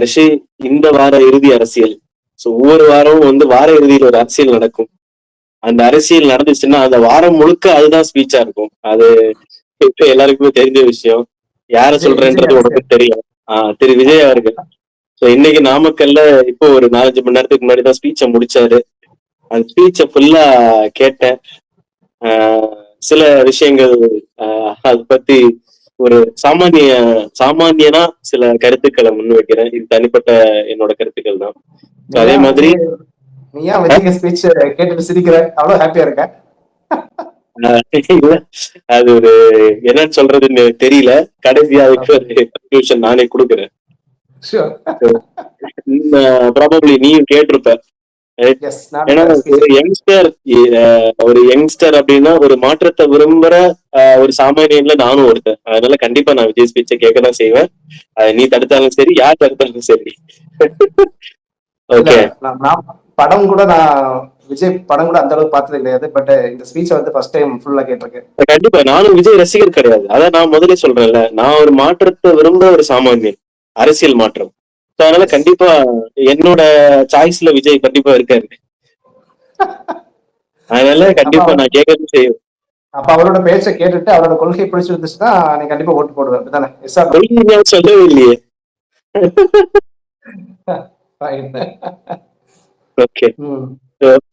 ரிஷி, இந்த வார இறுதி அரசியல். சோ ஒவ்வொரு வாரமும் வந்து வார இறுதியில் ஒரு அரசியல் நடக்கும். அந்த அரசியல் நடந்துச்சுன்னா அந்த வாரம் முழுக்க அதுதான் ஸ்பீச்சா இருக்கும். அது இப்ப எல்லாருக்குமே தெரிஞ்ச விஷயம். யார விஜய் விஜய் சொல்றேன்றது உனக்கு அரசியல். தெரியும். திரு விஜய் அவர்கள். சோ இன்னைக்கு நாமக்கல்ல இப்போ ஒரு 4-5 மணி நேரத்துக்கு முன்னாடி தான் ஸ்பீச்சை முடிச்சாரு. அந்த ஸ்பீச்சை ஃபுல்லா கேட்டேன். சில விஷயங்கள் அதை பத்தி ஒரு சாமானியனா சில கருத்துக்களை முன்வைக்கிறேன். இது தனிப்பட்ட என்னோட கருத்துக்கள் தான். அதே மாதிரி நீ ஏன் விஜய் ஸ்பீச் கேட்டுட்டு சிரிக்கிற? அவ்வளவு ஹாப்பியா இருக்க? அது ஒரு என்னன்னு சொல்றதுன்னு தெரியல. கடைசியா அதுக்கு ஒரு கன்க்ளூஷன் நானே கொடுக்குறேன். ப்ராபபிலி நீயும் கேட்டிருப்ப. ஏன்னா ஒரு யங்ஸ்டர் அப்படின்னா ஒரு மாற்றத்தை விரும்புற ஒரு சாமானியன்ல நானும் ஒருத்தன். அதனால கண்டிப்பா நான் விஜய் ஸ்பீச்சை கேட்கதான் செய்வேன். நீ தடுத்தாலும் சரி, யார் தடுத்தாலும் சரி. ஓகே, படம் கூட நான் விஜய் படம் கூட அந்த அளவுக்கு பார்த்தது கிடையாது. பட் இந்த ஸ்பீச் வந்து ஃபர்ஸ்ட் டைம் ஃபுல்லா கேட்டிருக்கேன். கண்டிப்பா நானும் விஜய் ரசிகர் கிடையாது. அதான் நான் முதல்ல சொல்றேன்ல, நான் ஒரு மாற்றத்தை விரும்ப ஒரு சாமானியன், அரசியல் மாற்றம். அதனால கண்டிப்பா என்னோட சாய்ஸ்ல விஜய் கண்டிப்பா இருக்காரு. அதனால கண்டிப்பா நான் கேட்கறது செய்வேன். அப்ப அவரோட பேச்சை கேட்டுட்டு அவரோட கொள்கை பிடிச்சிருந்துச்சுன்னா நீ கண்டிப்பா ஓட்டு போடுவேன், அப்படிதானே? கொள்கை சொல்லவே இல்லையே. ஓகே,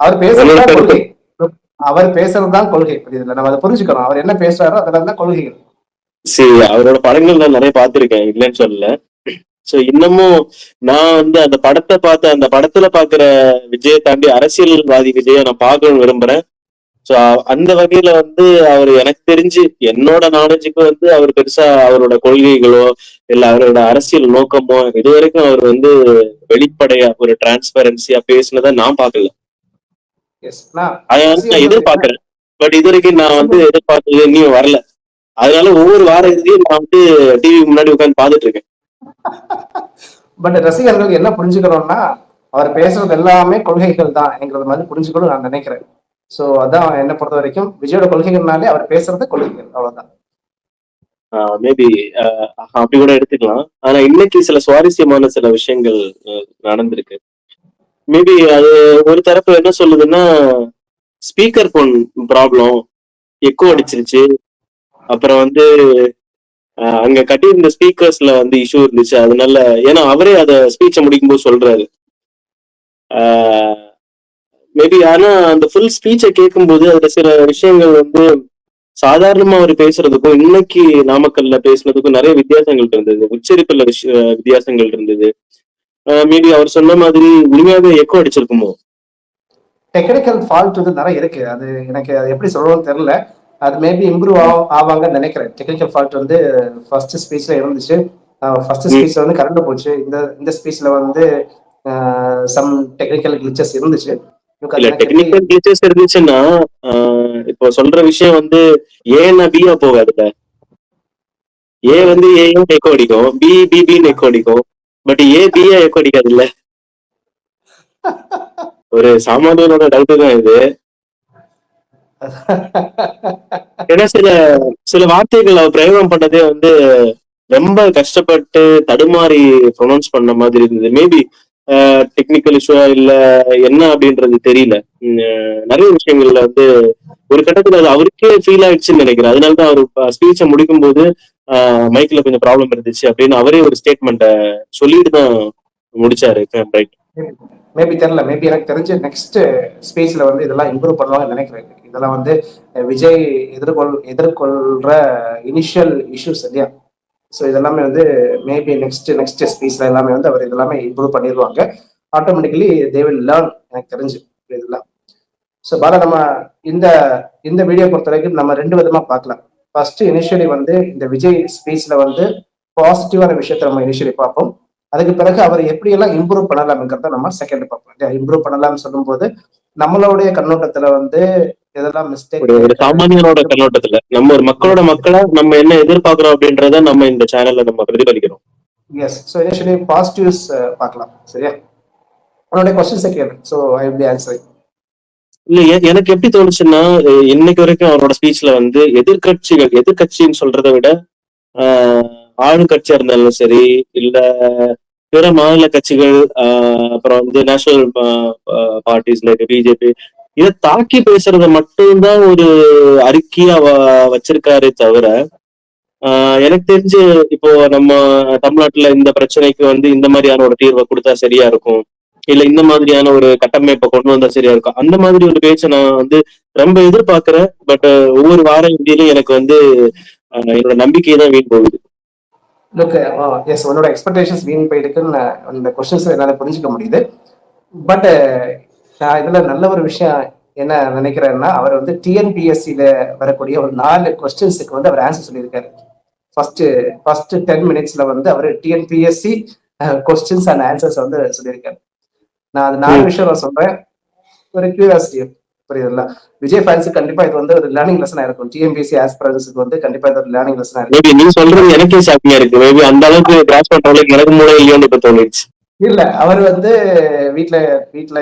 அவர் பேசுறதுதான் கொள்கை. அவர் பேசுறதுதான் கொள்கை. புரியுதுல்ல? நம்ம அதை புரிஞ்சுக்கணும். அவர் என்ன பேசுறாரோ அதெல்லாம் தான் கொள்கைகள். சரி, அவரோட படங்கள் நான் நிறைய பார்த்திருக்கேன், இல்லைன்னு சொல்லல. சோ இன்னமும் நான் வந்து அந்த படத்தை பார்த்து அந்த படத்துல பாக்குற விஜயை தாண்டி அரசியல்வாதி விஜய நான் பார்க்கணும்னு விரும்புறேன். சோ அந்த வகையில வந்து அவர் எனக்கு தெரிஞ்சு என்னோட நாலேஜுக்கு வந்து அவர் பெருசா அவரோட கொள்கைகளோ இல்ல அவரோட அரசியல் நோக்கமோ இது வரைக்கும் அவர் வந்து வெளிப்படையா ஒரு டிரான்ஸ்பரன்சியா பேசினதை நான் பார்க்கல. அதனால நான் எதிர்பார்க்கிறேன். பட் இது வரைக்கும் நான் வந்து எதிர்பார்த்தது இன்னும் வரல. அதனால ஒவ்வொரு வார இறுதியும் நான் வந்து டிவி முன்னாடி உட்காந்து பார்த்துட்டு இருக்கேன். பட் ரசிகர்கள் என்ன புரிஞ்சுக்கணும்னா, அவர் பேசுறது எல்லாமே கொள்கைகள் தான் என்கிறது மாதிரி புரிஞ்சுக்கணும் நான் நினைக்கிறேன். சோ அதான் என்ன பொறுத்த வரைக்கும் விஜயோட கொள்கைகள்னாலே அவர் பேசுறது கொள்கைகள், அவ்வளவுதான். மேபி அப்படி கூட எடுத்துக்கலாம். ஆனா இன்னைக்கு சில சுவாரஸ்யமான சில விஷயங்கள் நடந்திருக்கு. மேபி அது ஒரு தரப்பு என்ன சொல்லுதுன்னா, ஸ்பீக்கர் போன் ப்ராப்ளம், எக்கோ அடிச்சிருச்சு. அப்புறம் வந்து அங்க கட்டியிருந்த ஸ்பீக்கர்ஸ்ல வந்து இஷ்யூ இருந்துச்சு. அதனால ஏன்னா அவரே அத ஸ்பீச்சை முடிக்கும் போது சொல்றாரு. மேபி ஆனா அந்த ஃபுல் ஸ்பீச்சை கேட்கும்போது அதுல சில விஷயங்கள் வந்து சாதாரணமா அவர் பேசுறதுக்கும் இன்னைக்கு நாமக்கல்ல பேசுனதுக்கும் நிறைய வித்தியாசங்கள் இருந்தது. உச்சரிப்புல வித்தியாசங்கள் இருந்தது. மேபி அவர் சொன்ன மாதிரி உண்மையாவே எக்கோ அடிச்சிருக்குமோ? டெக்னிக்கல் ஃபால்ட் வந்து நிறைய இருக்கு. அது எனக்கு எப்படி சொல்லணும்னு தெரியல. அது மேபி இம்ப்ரூவ் ஆவாங்கன்னு நினைக்கிறேன். டெக்னிக்கல் ஃபால்ட் வந்து ஃபர்ஸ்ட் ஸ்பீச்ல இருந்துச்சு. ஃபர்ஸ்ட் ஸ்பீச்ல வந்து கரண்ட் போச்சு. இந்த ஸ்பீச்ல வந்து சம் டெக்னிக்கல் கிளிச்சஸ் இருந்துச்சு. இல்ல, டெக்னிக்கல் கிளிச்சஸ் இருந்துச்சுன்னா இப்போ சொல்ற விஷயம் வந்து ஏன்னா பியா போகாதுல்ல. ஏ வந்து ஏயும் எக்கோ அடிக்கும், பி பிபின்னு எக்கோ அடிக்கும். பட் ஏ பியா எக்கோ அடிக்காதுல்ல. ஒரு சாமானியனோட டவுட் தான் இது. ஏன்னா சில வார்த்தைகள் அவர் பிரயோகம் பண்ணதே வந்து ரொம்ப கஷ்டப்பட்டு தடுமாறி ப்ரொனவுன்ஸ் பண்ண மாதிரி இருந்தது. மேபி டெக்னிக்கல் இஷ்யூவா இல்ல என்ன அப்படின்றது தெரியல. நிறைய விஷயங்கள்ல வந்து ஒரு கட்டத்துல அது அவருக்கே ஃபீல் ஆயிடுச்சுன்னு நினைக்கிறேன். அதனாலதான் அவர் ஸ்பீச்சை முடிக்கும் போது மைக்ல கொஞ்சம் ப்ராப்ளம் இருந்துச்சு அப்படின்னு அவரே ஒரு ஸ்டேட்மெண்ட்டை சொல்லிட்டு தான் முடிச்சாரு. மேபி தெரியல. மேபி எனக்கு தெரிஞ்ச நெக்ஸ்ட் ஸ்பேஸ்ல வந்து இதெல்லாம் இம்ப்ரூவ் பண்ணுவாங்கன்னு நினைக்கிறேன். இதெல்லாம் வந்து விஜய் எதிர்கொள்ற இனிஷியல் இஷ்யூஸ் இல்லையா? ஸோ இதெல்லாமே வந்து மேபி நெக்ஸ்ட் ஸ்பேஸ்ல எல்லாமே வந்து அவர் இதெல்லாமே இம்ப்ரூவ் பண்ணிடுவாங்க. ஆட்டோமேட்டிக்கலி தே வில் லேர்ன், எனக்கு தெரிஞ்சு இதெல்லாம். ஸோ பாரா, நம்ம இந்த வீடியோ பொறுத்த வரைக்கும் நம்ம 2 விதமா பார்க்கலாம். ஃபர்ஸ்ட் இனிஷியலி வந்து இந்த விஜய் ஸ்பீச்ல வந்து பாசிட்டிவான விஷயத்த நம்ம இனிஷியலி பார்ப்போம். அதுக்கு பிறகு அவர் எப்படியெல்லாம் இம்ப்ரூவ் பண்ணலாம்ங்கிறத நம்ம செகண்ட் பார்ப்போம். இம்ப்ரூவ் பண்ணலாம்னு சொல்லும்போது நம்மளுடைய கண்ணோட்டத்துல வந்து இதெல்லாம் மிஸ்டேக், ஒரு சாமானியனோட கண்ணோட்டத்துல நம்ம ஒரு மக்களா நம்ம என்ன எதிர்பார்க்கிறோம் அப்படின்றத நம்ம இந்த சேனல்ல நம்ம பிரதிபலிக்கிறோம். எஸ். ஸோ இனிஷியலி பாசிட்டிவ்ஸ் பார்க்கலாம். சரியா? உன்னோட கொஸ்டின்ஸை கேளு. So I will be answering. இல்ல, எனக்கு எப்படி தோணுச்சுன்னா, இன்னைக்கு வரைக்கும் அவரோட ஸ்பீச்ல வந்து எதிர்கட்சின்னு சொல்றதை விட ஆளுங்கட்சியா இருந்தாலும் சரி, இல்ல பிற மாநில கட்சிகள், அப்புறம் வந்து நேஷனல் பார்ட்டிஸ் லைக் பிஜேபி, இதை தாக்கி பேசுறத மட்டும்தான் ஒரு அறிக்கையா வச்சிருக்காரே தவிர, எனக்கு தெரிஞ்சு இப்போ நம்ம தமிழ்நாட்டுல இந்த பிரச்சனைக்கு வந்து இந்த மாதிரியான ஒரு தீர்வை கொடுத்தா சரியா இருக்கும், இல்ல இந்த மாதிரியான ஒரு கட்டமைப்பை கொண்டு வந்தா சரியா இருக்கும், அந்த மாதிரி ஒரு பேச்சை நான் வந்து ரொம்ப எதிர்பார்க்கிறேன். பட் ஒவ்வொரு வார இறுதியிலும் எனக்கு வந்து என்னோட நம்பிக்கை தான் வீண் போகுது. லுக், எஸ், உன்னோட எக்ஸ்பெக்டேஷன்ஸ் வீண் போயிருக்குன்னு அந்த கொஸ்டின்ஸ் என்னால புரிஞ்சுக்க முடியுது. பட் நான் இதுல நல்ல ஒரு விஷயம் என்ன நினைக்கிறேன்னா, அவர் வந்து டிஎன்பிஎஸ்சியில வரக்கூடிய ஒரு 4 கொஸ்டின்ஸுக்கு வந்து அவர் ஆன்சர் சொல்லியிருக்காரு. ஃபர்ஸ்ட் 10 மினிட்ஸ்ல வந்து அவர் டிஎன்பிஎஸ்சி கொஸ்டின்ஸ் அண்ட் ஆன்சர்ஸ் வந்து சொல்லியிருக்காரு. நான் அது 4 விஷயம் நான் சொல்றேன், ஒரு கியூரியாசிட்டி, புரியுதுல்ல? விஜய் ஃபேன்ஸுக்கு கண்டிப்பா இது வந்து ஒரு லேர்னிங் லெசனா இருக்கும். டிஎன்பிஎஸ்சி ஆஸ்பிரன்ஸுக்கு வந்து கண்டிப்பா இது ஒரு லேர்னிங் லெசனா இருக்கும். மேபி நீ சொல்றது எனக்கே ஷாக்கிங்கா இருக்கு. மேபி அந்த அளவுக்கு கிராஸ் பண்ற அளவுக்கு எனக்கு மூளை இல்லையோன்னு இப்ப தோணுச்சு. இல்ல, அவர் வந்து வீட்ல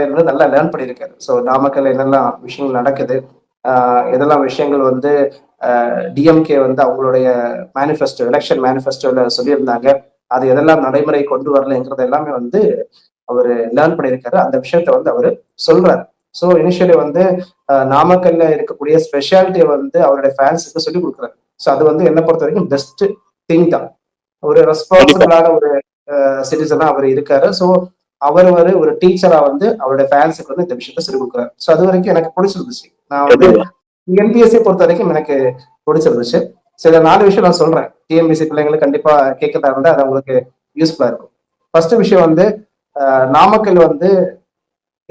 இருந்து நல்லா லேர்ன் பண்ணியிருக்காரு. ஸோ நாமக்கல் என்னெல்லாம் விஷயங்கள் நடக்குது, எதெல்லாம் விஷயங்கள் வந்து டிஎம்கே வந்து அவங்களுடைய மேனிஃபெஸ்டோ, எலெக்ஷன் மேனிஃபெஸ்டோல சொல்லியிருந்தாங்க, அது எதெல்லாம் நடைமுறை கொண்டு வரலங்கிறது எல்லாமே வந்து அவர் லேர்ன் பண்ணியிருக்காரு. அந்த விஷயத்த வந்து அவர் சொல்றாரு. ஸோ இனிஷியலி வந்து நாமக்கல்ல இருக்கக்கூடிய ஸ்பெஷாலிட்டியை வந்து அவருடைய ஃபேன்ஸுக்கு சொல்லிக் கொடுக்குறாரு. ஸோ அது வந்து என்னை பொறுத்த வரைக்கும் பெஸ்ட் திங் தான். ஒரு ரெஸ்பான்சிபிளான ஒரு சிட்டிசனா அவர் இருக்காரு. ஸோ அவர் ஒரு டீச்சரா வந்து அவருடைய ஃபேன்ஸுக்கு வந்து இந்த விஷயத்த சொல்லிக் கொடுக்குறாரு. ஸோ அது வரைக்கும் எனக்கு பிடிச்சிருந்துச்சு. நான் வந்து என்பிஎஸ்சி பொறுத்த வரைக்கும் எனக்கு பிடிச்சிருந்துச்சு. சில 4 விஷயம் நான் சொல்றேன், டிஎன்பிஎஸ்சி பிள்ளைங்களுக்கு கண்டிப்பா கேட்கறதா இருந்தா அது அவங்களுக்கு யூஸ்ஃபுல்லா இருக்கும். ஃபர்ஸ்ட் விஷயம் வந்து நாமக்கல் வந்து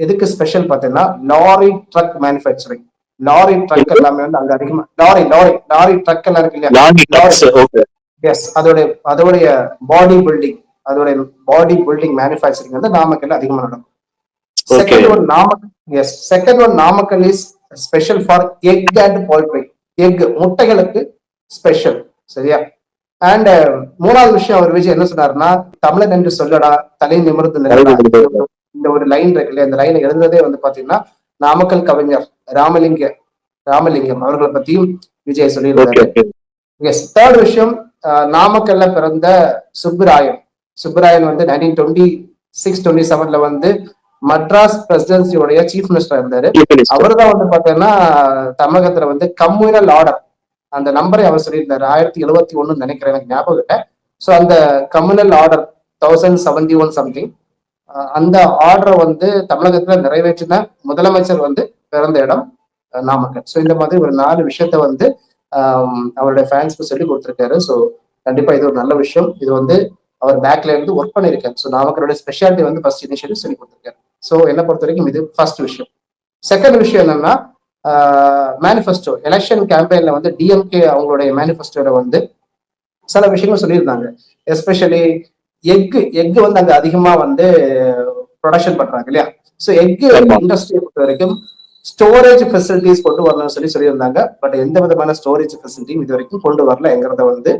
எதுக்கு ஸ்பெஷல் பார்த்தீங்கன்னா, lorry truck manufacturing. Lorry truck எல்லாமே வந்து அங்க அதிகமா, லாரி ட்ரக் எல்லாம் இருக்கு இல்லையா, எஸ், அதோடைய body building, body building manufacturing வந்து நாமக்கல் அதிகமா நடக்கும். Second one Namakkal is special for egg and poultry. Egg, முட்டைகளுக்கு ஸ்பெஷல், சரியா? அண்ட் மூணாவது விஷயம் அவர் விஜய் என்ன சொன்னாருன்னா, தமிழன் என்று சொல்லடா தலை நிமிர்ந்து நிலடா, இந்த ஒரு லைன் இருக்கு இல்லையா, இந்த லைனை எழுதுனதே வந்து பாத்தீங்கன்னா நாமக்கல் கவிஞர் ராமலிங்கம் அவர்களை பத்தியும் விஜய் சொல்லியிருந்தாரு. எஸ், தேர்ட் விஷயம், நாமக்கல்ல பிறந்த சுப்புராயன் வந்து 1926-27 வந்து மட்ராஸ் பிரசிடென்சியோடைய சீஃப் மினிஸ்டர் இருந்தாரு. அவர்தான் வந்து பாத்தீங்கன்னா தமிழகத்துல வந்து கம்யூனல் ஆர்டர், அந்த நம்பரை அவர் சொல்லியிருந்தாரு, 1071 நினைக்கிறேன், எனக்கு ஞாபகம் இல்லை. ஸோ அந்த கம்யூனல் ஆர்டர் 1071 சம்திங், அந்த ஆர்டரை வந்து தமிழகத்துல நிறைவேற்றின முதலமைச்சர் வந்து பிறந்த இடம் நாமக்கல். ஸோ இந்த மாதிரி ஒரு 4 விஷயத்த வந்து அவருடைய ஃபேன்ஸ்க்கு சொல்லி கொடுத்துருக்காரு. ஸோ கண்டிப்பா இது ஒரு நல்ல விஷயம். இது வந்து அவர் பேக்ல இருந்து ஒர்க் பண்ணியிருக்காரு. ஸோ நாமக்கலோட ஸ்பெஷாலிட்டி வந்து ஃபர்ஸ்ட் இனிஷியலி சொல்லி கொடுத்துருக்காரு. ஸோ என்னை பொறுத்த வரைக்கும் இது ஃபர்ஸ்ட் விஷயம். செகண்ட் விஷயம் என்னன்னா, மேனிஃபெஸ்டோ, எலெக்ஷன் கேம்பெயின்ல வந்து டிஎம்கே அவங்களுடைய மேனிஃபெஸ்டோல வந்து சில விஷயங்கள் சொல்லியிருந்தாங்க. எஸ்பெஷலி எக் வந்து அங்க அதிகமா வந்து ப்ரொடக்ஷன் பண்றாங்க இல்லையா. ஸோ எக் இண்டஸ்ட்ரியை பொறுத்த வரைக்கும் ஸ்டோரேஜ் ஃபெசிலிட்டிஸ் கொண்டு வரணும்னு சொல்லியிருந்தாங்க. பட் எந்த விதமான ஸ்டோரேஜ் ஃபெசிலிட்டியும் இது வரைக்கும் கொண்டு வரலங்கிறத வந்து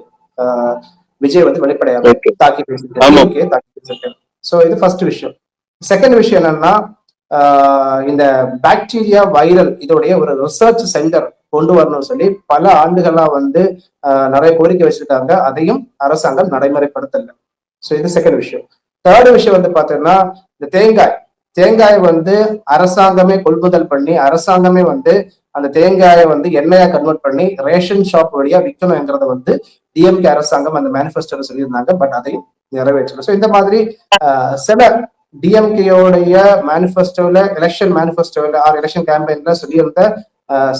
விஜய் வந்து வெளிப்படையாக தாக்கி பேசியிருக்காரு. ஸோ இது ஃபர்ஸ்ட் விஷயம். செகண்ட் விஷயம் என்னன்னா, இந்த பாக்டீரியா வைரல் இதோடைய ஒரு ரிசர்ச் சென்டர் கொண்டு வரணும்னு சொல்லி பல ஆண்டுகளா வந்து நிறைய கோரிக்கை வச்சிருக்காங்க. அதையும் அரசாங்கம் நடைமுறைப்படுத்தல. ஸோ இது செகண்ட் விஷயம். தேர்ட் விஷயம் வந்து பாத்தீங்கன்னா, இந்த தேங்காய் வந்து அரசாங்கமே கொள்முதல் பண்ணி, அரசாங்கமே வந்து அந்த தேங்காயை வந்து எண்ணெயா கன்வெர்ட் பண்ணி ரேஷன் ஷாப் வழியா விற்கணுங்கிறத வந்து டிஎம்கே அரசாங்கம் அந்த மேனிஃபெஸ்டோல சொல்லியிருந்தாங்க. பட் அதையும் நிறைவேற்றல. ஸோ இந்த மாதிரி சில டிஎம்கேயோடைய மேனிஃபெஸ்டோல, எலெக்ஷன் மேனிஃபெஸ்டோல ஆர் எலெக்ஷன் கேம்பெயின்ல சொல்லியிருந்த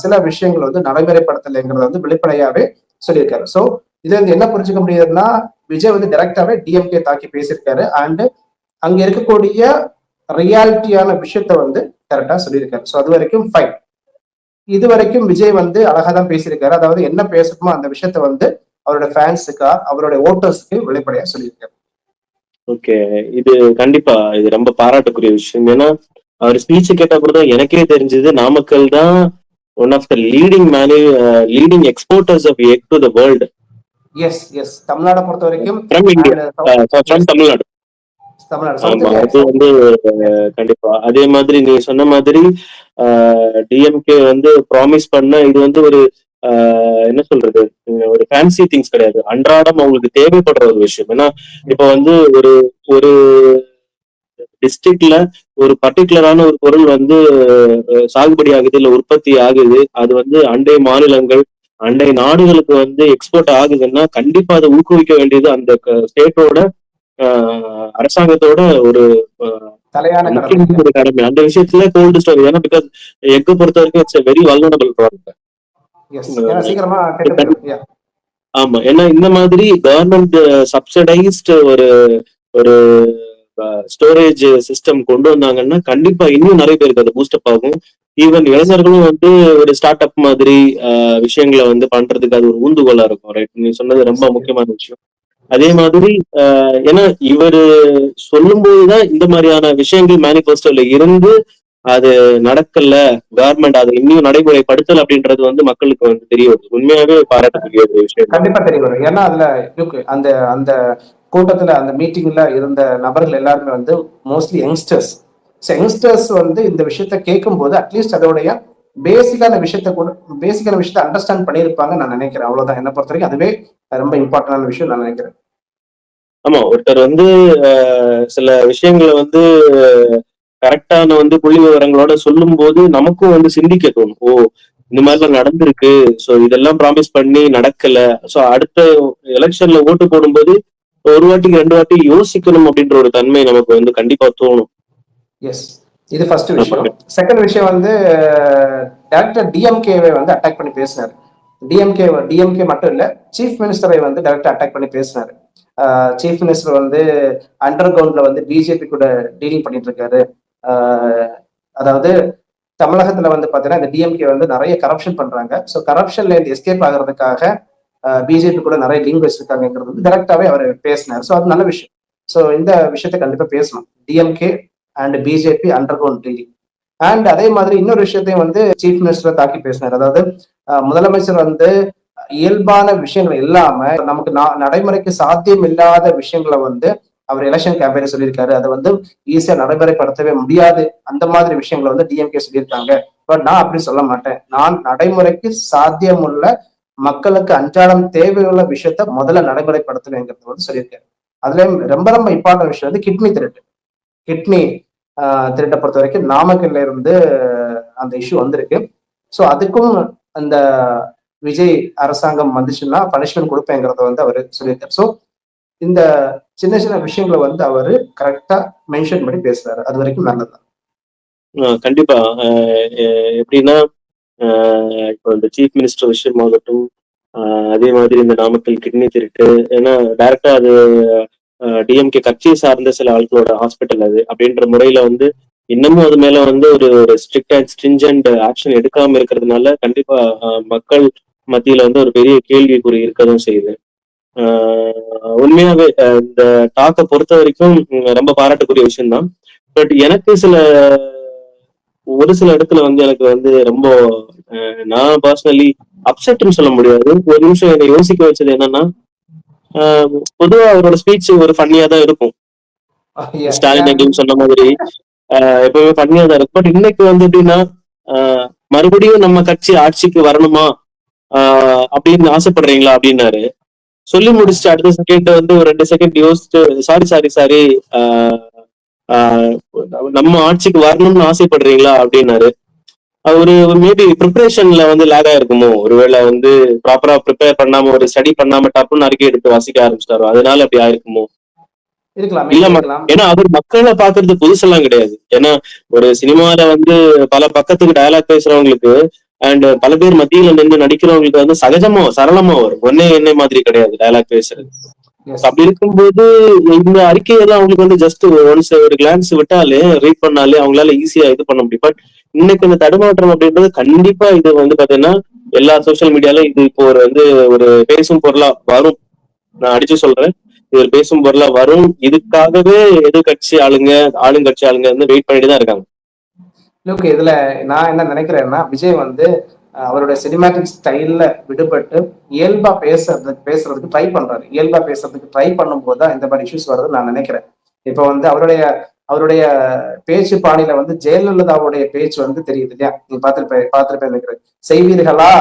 சில விஷயங்கள் வந்து நடைமுறைப்படுத்தலைங்கிறத வந்து வெளிப்படையாவே சொல்லியிருக்காரு. ஸோ இது வந்து என்ன புரிஞ்சுக்க முடியுதுன்னா, விஜய் வந்து டைரக்டாவே டிஎம்கே தாக்கி பேசியிருக்காரு. அண்ட் அங்க இருக்கக்கூடிய ரியாலிட்டியான விஷயத்த வந்து கரெக்டா சொல்லியிருக்காரு. ஸோ அது வரைக்கும் ஃபைன். இது வரைக்கும் விஜய் வந்து அழகா தான் பேசியிருக்காரு. அதாவது என்ன பேசணுமோ அந்த விஷயத்த வந்து அவரோட ஃபேன்ஸுக்கா, அவருடைய ஓட்டர்ஸுக்கு வெளிப்படையா சொல்லியிருக்காரு. ஓகே, இது கண்டிப்பா இது ரொம்ப பாராட்டுக்குரிய விஷயம். ஏன்னா அவர் ஸ்பீச் கேட்ட கூட எனக்கே தெரிஞ்சது நாமக்கல் தான் one of the leading exporters of egg to the world. Yes, தமிழ்நாடை பொறுத்த வரைக்கும் தமிழ்நாடு. ஆமா, அது வந்து கண்டிப்பா அதே மாதிரி நீ சொன்ன மாதிரி டிஎம்கே வந்து ப்ராமிஸ் பண்ண இது வந்து ஒரு என்ன சொல்றது, ஒரு ஃபேன்சி திங்ஸ் கிடையாது. அன்றாடம் அவங்களுக்கு தேவைப்படுற ஒரு விஷயம். ஏன்னா இப்ப வந்து ஒரு ஒரு டிஸ்ட்ரிக்ட்ல ஒரு பர்ட்டிகுலரான ஒரு பொருள் வந்து சாகுபடி ஆகுது, இல்ல உற்பத்தி ஆகுது. அது வந்து அண்டை மாநிலங்கள், அண்டை நாடுகளுக்கு வந்து எக்ஸ்போர்ட் ஆகுதுன்னா, கண்டிப்பா அத ஊக்குவிக்க வேண்டியது அந்த ஸ்டேட்டோட அரசாங்கத்தோட ஒரு தலையான கடமை இல்லையா? முக்கியமான ஒரு கடமை. அந்த விஷயத்துல கோல்டு ஸ்டோரேஜ். ஏன்னா பிகாஸ் எக்க பொறுத்த வரைக்கும் it's very vulnerable product. Yes, ஏன்னா சீக்கிரமா கெட்டு போயிடும். Yeah. ஆமா. ஏன்னா இந்த மாதிரி கவர்மெண்ட் சப்சிடைஸ்டு ஒரு ஒரு ஸ்டோரேஜ் சிஸ்டம் கொண்டு வந்தாங்கன்னா கண்டிப்பா இன்னும் நிறைய பேருக்கு அது பூஸ்டப் ஆகும். ஈவன் எஸ், இளைஞர்களும் வந்து ஒரு ஸ்டார்ட் அப் மாதிரி விஷயங்களை வந்து பண்றதுக்கு அது ஒரு ஊந்துகோலா இருக்கும். ரைட், நீ சொன்னது ரொம்ப எஸ், முக்கியமான விஷயம். அதே எஸ். மாதிரி ஏன்னா இவரு சொல்லும் போதுதான் இந்த மாதிரியான விஷயங்கள் மேனிபெஸ்டோல இருந்து அது நடக்கல, கவர்மெண்ட் அதை இன்னும் நடைமுறைப்படுத்தல அப்படின்றது வந்து மக்களுக்கு வந்து தெரிய வருது. உண்மையாவே பாராட்டக்கூடிய ஒரு விஷயம் தான். கண்டிப்பா தெரிய வரும். ஏன்னா அதுல look, அந்த அந்த கூட்டத்துல அந்த மீட்டிங்ல இருந்த நபர்கள் எல்லாருமே வந்து மோஸ்ட்லி யங்ஸ்டர்ஸ். யங்ஸ்டர்ஸ் வந்து இந்த விஷயத்த கேட்கும் போது அட்லீஸ்ட் அதோடைய பேசிக்கான விஷயத்த கூட பேசிக்கான விஷயத்த அண்டர்ஸ்டாண்ட் பண்ணியிருப்பாங்க நான் நினைக்கிறேன். அவ்வளவுதான். என்ன பொறுத்த வரைக்கும் அதுவே ரொம்ப இம்பார்ட்டன்டான விஷயம் நான் நினைக்கிறேன். ஆமா, ஒருத்தர் வந்து சில விஷயங்களை வந்து கரெக்டான வந்து புள்ளி விவரங்களோட சொல்லும் போது நமக்கும் வந்து சிந்திக்க தோணும். ஓ, இந்த மாதிரிலாம் நடந்திருக்கு. சோ இதெல்லாம் ப்ராமிஸ் பண்ணி நடக்கல. சோ அடுத்த எலெக்ஷன்ல ஓட்டு போடும்போது ஒரு வாட்டிக்கு ரெண்டு வாட்டி யோசிக்கணும் அப்படின்ற ஒரு தன்மை நமக்கு வந்து கண்டிப்பா தோணும். எஸ், இது ஃபர்ஸ்ட் விஷயம். ஆமாங்க. செகண்ட் விஷயம் வந்து டைரக்டர் டிஎம்கேவை வந்து அட்டாக் பண்ணி பேசினாரு. டிஎம்கே மட்டும் இல்ல, சீஃப் மினிஸ்டரை வந்து டைரக்டா அட்டாக் பண்ணி பேசினாரு. சீஃப் மினிஸ்டர் வந்து அண்டர் கிரவுண்ட்ல வந்து பிஜேபி கூட டீலிங் பண்ணிட்டு இருக்காரு. ஆஹ் அதாவது தமிழகத்துல வந்து பாத்தீங்கன்னா இந்த டிஎம்கே வந்து நிறைய கரப்ஷன் பண்றாங்க. ஸோ கரப்ஷன்ல இருந்து எஸ்கேப் ஆகிறதுக்காக பிஜேபி கூட நிறைய லிங்க் வச்சிருக்காங்கிறது வந்து டைரக்டாவே அவர் பேசினார். ஸோ அது நல்ல விஷயம். ஸோ இந்த விஷயத்த கண்டிப்பா பேசணும். DMK and BJP under ground dealing. And அதே மாதிரி இன்னொரு விஷயத்தையும் வந்து சீஃப் மினிஸ்டர் தாக்கி பேசினார். அதாவது முதலமைச்சர் வந்து இயல்பான விஷயங்கள் இல்லாம நமக்கு நடைமுறைக்கு சாத்தியம் இல்லாத விஷயங்களை வந்து அவர் எலெக்ஷன் கேம்பெயின் சொல்லியிருக்காரு. அதை வந்து ஈஸியா நடைமுறைப்படுத்தவே முடியாது. அந்த மாதிரி விஷயங்களை வந்து டிஎம்கே சொல்லியிருக்காங்க. பட் நான் அப்படி சொல்ல மாட்டேன். நான் நடைமுறைக்கு சாத்தியமுள்ள மக்களுக்கு அன்றாடம் தேவையுள்ள விஷயத்த முதல்ல நடைமுறைப்படுத்துவேங்கிறது வந்து சொல்லியிருக்காரு. அதுலயும் ரொம்ப ரொம்ப இம்பார்ட்டன்ட் விஷயம் வந்து கிட்னி திருட்டு. கிட்னி திருட்டை பொறுத்த வரைக்கும் நாமக்கல்ல இருந்து அந்த இஷ்யூ வந்திருக்கு. ஸோ அதுக்கும் அந்த விஜய் அரசாங்கம் வந்துச்சுன்னா பனிஷ்மெண்ட் கொடுப்பேங்கிறத வந்து அவர் சொல்லியிருக்காரு. ஸோ இந்த சின்ன சின்ன விஷயங்களை வந்து அவரு கரெக்டா மென்ஷன் பண்ணி பேசுறாரு. அது வரைக்கும் நல்லதுதான். கண்டிப்பா. எப்படின்னா இப்போ இந்த சீஃப் மினிஸ்டர் விஷயமாகட்டும், அதே மாதிரி இந்த நாமக்கல் கிட்னி திருட்டு, ஏன்னா டைரக்டா அது டிஎம்கே கட்சியை சார்ந்த சில ஆட்களோட ஹாஸ்பிட்டல் அது அப்படின்ற முறையில வந்து இன்னமும் அது மேல வந்து ஒரு ஒரு ஸ்ட்ரிக்ட் அண்ட் ஸ்ட்ரிஞ்சன்ட் ஆக்ஷன் எடுக்காம இருக்கிறதுனால கண்டிப்பா மக்கள் மத்தியில வந்து ஒரு பெரிய கேள்விக்குறி இருக்கதான் செய்யுது. உண்மையாவே இந்த டாக்கை பொறுத்த வரைக்கும் ரொம்ப பாராட்டக்கூடிய விஷயம்தான். பட் எனக்கு ஒரு சில இடத்துல வந்து எனக்கு வந்து ரொம்ப நான் பர்சனலி அப்செட்னு சொல்ல முடியாது. ஒரு நிமிஷம் என்னை யோசிக்க வச்சது என்னன்னா, பொதுவா அவரோட ஸ்பீச் ஒரு ஃபன்னியா தான் இருக்கும். ஸ்டாலின் அப்படின்னு சொன்ன மாதிரி எப்பவுமே ஃபன்னியா தான் இருக்கும். பட் இன்னைக்கு வந்து எப்படின்னா, மறுபடியும் நம்ம கட்சி ஆட்சிக்கு வரணுமா அப்படின்னு ஆசைப்படுறீங்களா அப்படின்னாரு. சொல்லி முடிச்சுட்டு அடுத்த செகண்ட் வந்து ஒரு 2 செகண்ட் யோசிச்சுட்டு சாரி நம்ம ஆட்சிக்கு வரணும்னு ஆசைப்படுறீங்களா அப்படின்னாரு. அவரு மேபி ப்ரிப்பரேஷன்ல வந்து லேக் ஆயிருக்குமோ, ஒருவேளை வந்து ப்ராப்பரா ப்ரிப்பேர் பண்ணாம ஒரு ஸ்டடி பண்ணாம டப்புன்னு அறிக்கை எடுத்து வாசிக்க ஆரம்பிச்சிட்டாரோ, அதனால அப்படி ஆயிருக்குமோ. இருக்கலாம், இல்ல, மேபி இருக்கலாம். ஏன்னா அவர் மக்களை பாக்குறது புதுசெல்லாம் கிடையாது. ஏன்னா ஒரு சினிமால வந்து பல பக்கத்துக்கு டயலாக் பேசுறவங்களுக்கு அண்ட் பல பேர் மத்தியில நின்று நடிக்கிறவங்களுக்கு வந்து சகஜமா சரளமா வரும். ஒன்னே என்ன மாதிரி கிடையாது டயலாக் பேசுறது. அப்படி இருக்கும்போது இந்த அறிக்கையெல்லாம் அவங்களுக்கு வந்து ஜஸ்ட் ஒன்ஸ் ஒரு கிளான்ஸ் விட்டாலே ரீட் பண்ணாலே அவங்களால ஈஸியா இது பண்ண முடியும். பட் இன்னைக்கு இந்த தடுமாற்றம் அப்படின்றது கண்டிப்பா இது வந்து பாத்தீங்கன்னா எல்லா சோசியல் மீடியால இது இப்போ ஒரு வந்து ஒரு பேசும் பொருளா வரும். நான் அடிச்சு சொல்றேன், இது ஒரு பேசும் பொருளா வரும். இதுக்காகவே எதிர்கட்சி ஆளுங்க ஆளுங்கட்சி ஆளுங்க வந்து வெயிட் பண்ணிட்டு தான் இருக்காங்க. இதுல நான் என்ன நினைக்கிறேன்னா, விஜய் வந்து அவருடைய சினிமாட்டிக் ஸ்டைல்ல விடுபட்டு இயல்பா பேசுறதுக்கு ட்ரை பண்றாரு. இயல்பா பேசுறதுக்கு ட்ரை பண்ணும் போதுதான் இந்த மாதிரி இஷ்யூஸ் வருதுன்னு நான் நினைக்கிறேன். இப்ப வந்து அவருடைய அவருடைய பேச்சு பாணியில வந்து ஜெயலலிதாவுடைய பேச்சு வந்து தெரியுது இல்லையா? நீ பார்த்திருப்பேன் நினைக்கிறேன். செய்வீர்களா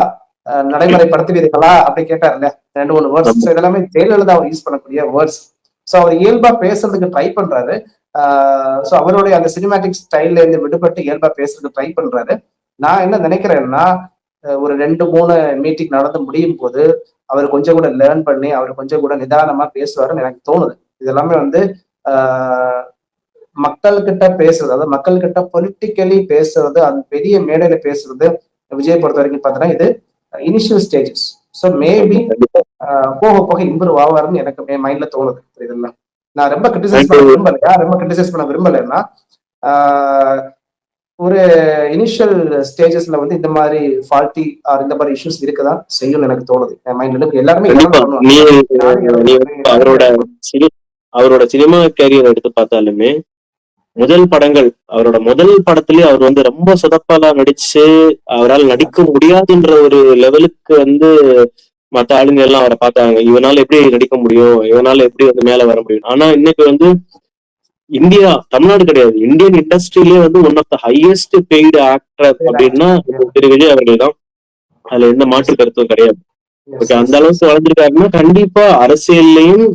நடைமுறைப்படுத்துவீர்களா அப்படி கேட்டார்ல 2 3 வேர்ட்ஸ். ஸோ இதெல்லாமே ஜெயலலிதா அவர் யூஸ் பண்ணக்கூடிய வேர்ட்ஸ். ஸோ அவர் இயல்பா பேசுறதுக்கு ட்ரை பண்றாரு. ஸோ அவருடைய அந்த சினிமேட்டிக் ஸ்டைல்ல இருந்து விடுபட்டு இயல்பா பேசுறதுக்கு ட்ரை பண்றாரு. நான் என்ன நினைக்கிறேன்னா, ஒரு 2 3 மீட்டிங் நடந்து முடியும் போது அவர் கொஞ்சம் கூட லேர்ன் பண்ணி அவர் கொஞ்சம் கூட நிதானமா பேசுவாருன்னு எனக்கு தோணுது. இதெல்லாமே வந்து ஆஹ் மக்கள் கிட்ட பேசுறது, அதாவது மக்கள் கிட்ட பொலிட்டிக்கலி பேசுறது, அந்த பெரிய மேடையில பேசுறது விஜய் பொறுத்த வரைக்கும் பார்த்தீங்கன்னா இது இனிஷியல் ஸ்டேஜஸ். ஸோ மேபி போக போக இம்ப்ரூவ் ஆவாருன்னு எனக்கு என் மைண்ட்ல தோணுது. புரியுதுங்களா? நான் ரொம்ப கிரிட்டிசைஸ் பண்ண விரும்பலையா, ரொம்ப கிரிட்டிசைஸ் பண்ண விரும்பலைன்னா ஒரு இனிஷியல் ஸ்டேஜஸ்ல வந்து இந்த மாதிரி ஃபால்ட்டி ஆர் இந்த மாதிரி இஷ்யூஸ் இருக்கதான் செய்யும்னு எனக்கு தோணுது. என் மைண்ட்ல எல்லாருமே அவரோட சினிமா கேரியர் எடுத்து பார்த்தாலுமே முதல் படங்கள், அவரோட முதல் படத்திலேயே அவர் வந்து ரொம்ப சொதப்பாலா நடிச்சு அவரால் நடிக்க முடியாதுன்ற ஒரு லெவலுக்கு வந்து மத்த ஆளுங்க எல்லாம் அவரை பார்த்தாங்க. இவனால எப்படி நடிக்க முடியும், இவனால எப்படி வந்து மேல வர முடியும். ஆனா இன்னைக்கு வந்து இந்தியா, தமிழ்நாடு கிடையாது, இந்தியன் இண்டஸ்ட்ரியிலேயே வந்து one of the highest paid actor அப்படின்னா திரு விஜய் அவர்கள் தான். அதுல எந்த மாற்று கருத்தும் கிடையாது. ஓகே, அந்த அளவுக்கு வளர்ந்துருக்காருன்னா கண்டிப்பா அரசியல்லையும்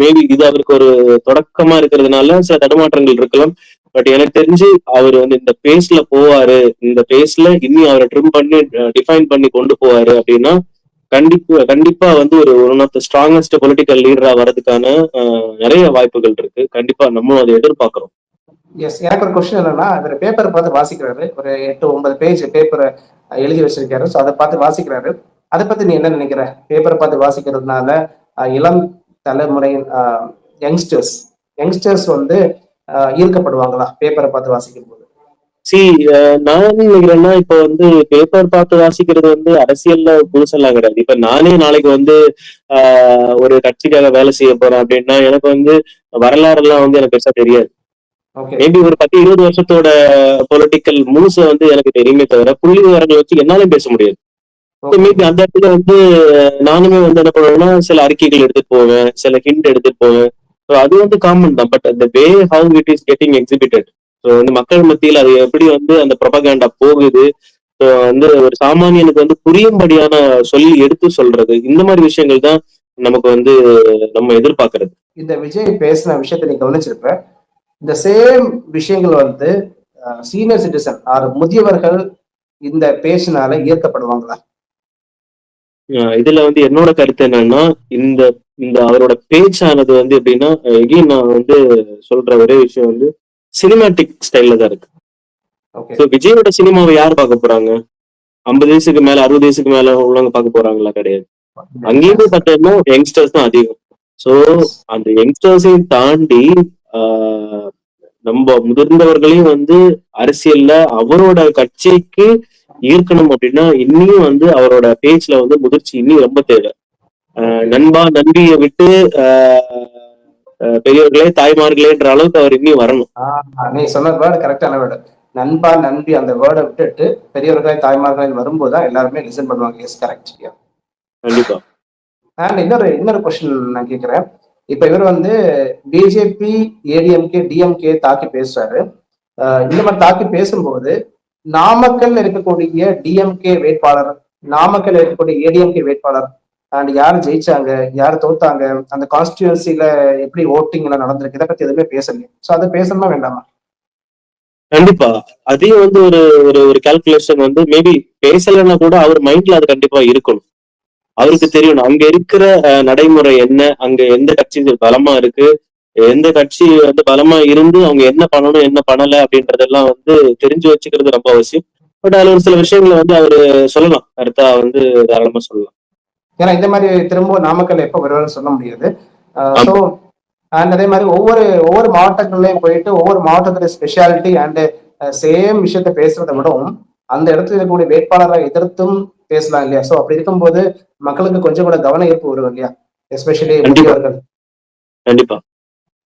மேபி இது அவருக்கு ஒரு தொடக்கமா இருக்கிறதுனால சில தடுமாற்றங்கள் இருக்கலாம். பட் எனக்கு தெரிஞ்சு அவர் வந்து இந்த பேஸ்ல போவாரு, இந்த பேஸ்ல இனி அவரை ட்ரிம் பண்ணி டிஃபைன் பண்ணி கொண்டு போவாரு அப்படின்னா கண்டிப்பா வந்து ஒரு one of the strongest political லீடரா வர்றதுக்கான நிறைய வாய்ப்புகள் இருக்கு. கண்டிப்பா நம்ம அதை எதிர்பார்க்கிறோம். எஸ், எனக்கு ஒரு கொஸ்டின் என்னன்னா, இவர் பேப்பரை பார்த்து வாசிக்கிறாரு, ஒரு 8 9 பேஜ் பேப்பரை எழுதி வச்சிருக்காரு. ஸோ அதை பார்த்து வாசிக்கிறாரு. அதை பத்தி நீ என்ன நினைக்கிற? பேப்பரை பார்த்து வாசிக்கிறதுனால இளம் தலைமுறையின் யங்ஸ்டர்ஸ் வந்து ஈர்க்கப்படுவாங்களா பேப்பரை பார்த்து வாசிக்கும் போது? நான் நினைக்கிறேன்னா இப்ப வந்து பேப்பர் பார்த்து வாசிக்கிறது வந்து அரசியல்ல புதுசெல்லாம் கிடையாது. இப்ப நானே நாளைக்கு வந்து ஒரு கட்சிக்காக வேலை செய்ய போறேன் அப்படின்னா எனக்கு வந்து வரலாறு எல்லாம் வந்து எனக்கு பெருசா தெரியாது. மேபி ஒரு 10 20 வருஷத்தோட பொலிட்டிக்கல் மூவ்ஸ வந்து எனக்கு தெரியுமே தவிர புள்ளி விவரங்களை வச்சு என்னாலும் பேச முடியாது. மேபி அந்த இடத்துல வந்து நானுமே வந்து என்ன பண்ணுவேன்னா சில அறிக்கைகள் எடுத்துட்டு போவேன், சில ஹிண்ட் எடுத்துட்டு போவேன். அது வந்து காமன் தான். பட் அந்த வே how it is getting exhibited, so வந்து மக்கள் மத்தியில் அது எப்படி வந்து அந்த ப்ரொபகேண்டா போகுது, வந்து ஒரு சாமானியனுக்கு வந்து புரியும்படியான சொல்லி எடுத்து சொல்றது, இந்த மாதிரி விஷயங்கள் தான் நமக்கு வந்து நம்ம எதிர்பார்க்கறது. இந்த விஜய் பேசின விஷயத்தை நீ கவனிச்சிருப்ப. இந்த சேம் விஷயங்கள் வந்து சீனியர் சிட்டிசன் முதியவர்கள் இந்த பேசினால ஈர்க்கப்படுவாங்களா? இதுல வந்து என்னோட கருத்து என்னன்னா, இந்த இந்த அவரோட பேச்சானது வந்து எப்படின்னா, எகைன் நான் வந்து சொல்ற ஒரே விஷயம் வந்து சினிமாட்டிக் ஸ்டைல்ல தான் இருக்கு. விஜயோட சினிமாவை யார் பார்க்க போறாங்க? 50 வயசுக்கு மேல 60 வயசுக்கு மேல உள்ளவங்க பார்க்க போறாங்களா? கிடையாது. அங்கேயுமே பார்த்தோம்னா யங்ஸ்டர்ஸ் தான் அதிகம். சோ அந்த யங்ஸ்டர்ஸையும் தாண்டி நம்ம முதிர்ந்தவர்களையும் வந்து அரசியல்ல அவரோட கட்சிக்கு ஈர்க்கணும் அப்படின்னா இன்னும் வந்து அவரோட பேச்சுல வந்து முதிர்ச்சி இன்னும் ரொம்ப தேவை. நண்பா நம்பியை விட்டு பெரியவர்களே தாய்மார்களேன்ற அளவுக்கு அவர் இன்னும் வரணும். நீ சொன்ன வேர்டு கரெக்டான வேர்டு. நண்பா நம்பி அந்த வேர்டை விட்டுட்டு பெரியவர்களே தாய்மார்களே வரும்போதுதான் எல்லாருமே லிசன் பண்ணுவாங்க. Yes, correct. கண்டிப்பா. அண்ட் இன்னொரு கொஸ்டின் நான் கேட்கிறேன். இப்ப இவர் வந்து பிஜேபி, ஏடிஎம்கே, டிஎம்கே தாக்கி பேசுறாரு. இந்த மாதிரி தாக்கி பேசும்போது நாமக்கல்ல இருக்கக்கூடிய டிஎம்கே வேட்பாளர், நாமக்கல்ல இருக்கக்கூடிய ஏடிஎம்கே வேட்பாளர் அண்ட் யார் ஜெயிச்சாங்க, யார் தோத்தாங்க, அந்த கான்ஸ்டியூன்சில எப்படி ஓட்டிங் எல்லாம் நடந்திருக்கு, இதை பத்தி எதுவுமே பேசலையே. சோ அதை பேசணுமா வேண்டாமா? கண்டிப்பா. அதையும் வந்து ஒரு ஒரு ஒரு கால்குலேஷன் வந்து மேபி பேசலன்னா கூட அவர் மைண்ட்ல அது கண்டிப்பா இருக்கணும். அவருக்கு தெரியணும் அங்க இருக்கிற நடைமுறை என்ன, அங்க எந்த கட்சி பலமா இருக்கு, எந்த கட்சி வந்து பலமா இருந்து அவங்க என்ன பண்ணணும் என்ன பண்ணல அப்படின்றதெல்லாம் வந்து தெரிஞ்சு வச்சுக்கிறது ரொம்ப அவசியம். பட் அதுல ஒரு சில விஷயங்களை வந்து அவரு சொல்லலாம், கருத்தா வந்து தாராளமா சொல்லலாம். ஏன்னா இந்த மாதிரி திரும்ப நாமக்கல் எப்ப வருவாருன்னு சொல்ல முடியாது. ஸோ அண்ட் அதே மாதிரி ஒவ்வொரு மாவட்டங்கள்லயும் போயிட்டு ஒவ்வொரு மாவட்டத்துடைய ஸ்பெஷாலிட்டி அண்ட் சேம் விஷயத்த பேசுறதை விடவும் அந்த இடத்துல இருக்கக்கூடிய வேட்பாளரை எதிர்த்தும் பேசலாம் இல்லையா? ஸோ அப்படி இருக்கும்போது மக்களுக்கு கொஞ்சம் கூட கவன ஈர்ப்பு வரும் இல்லையா, எஸ்பெஷலி முதியவர்கள். கண்டிப்பா.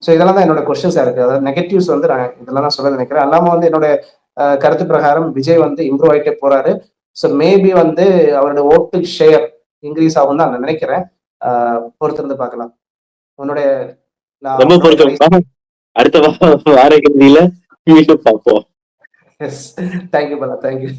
ஸோ இதெல்லாம் தான் என்னோட கொஸ்டின்ஸா இருக்கு. அதாவது நெகட்டிவ்ஸ் வந்து நான் இதெல்லாம் நான் சொல்ல நினைக்கிறேன். அல்லாம வந்து என்னோட கருத்து பிரகாரம் விஜய் வந்து இம்ப்ரூவ் ஆகிட்டே போறாரு. ஸோ மேபி வந்து அவரோட ஓட்டு ஷேர் இன்க்ரீஸ் ஆகும் தான் நான் நினைக்கிறேன். பொறுத்திருந்து பார்க்கலாம். உன்னுடைய ரொம்ப பொறுக்கலாம். அடுத்த வார இறுதியில மீண்டும் பார்ப்போம். தேங்க்யூ பலா, தேங்க்யூ.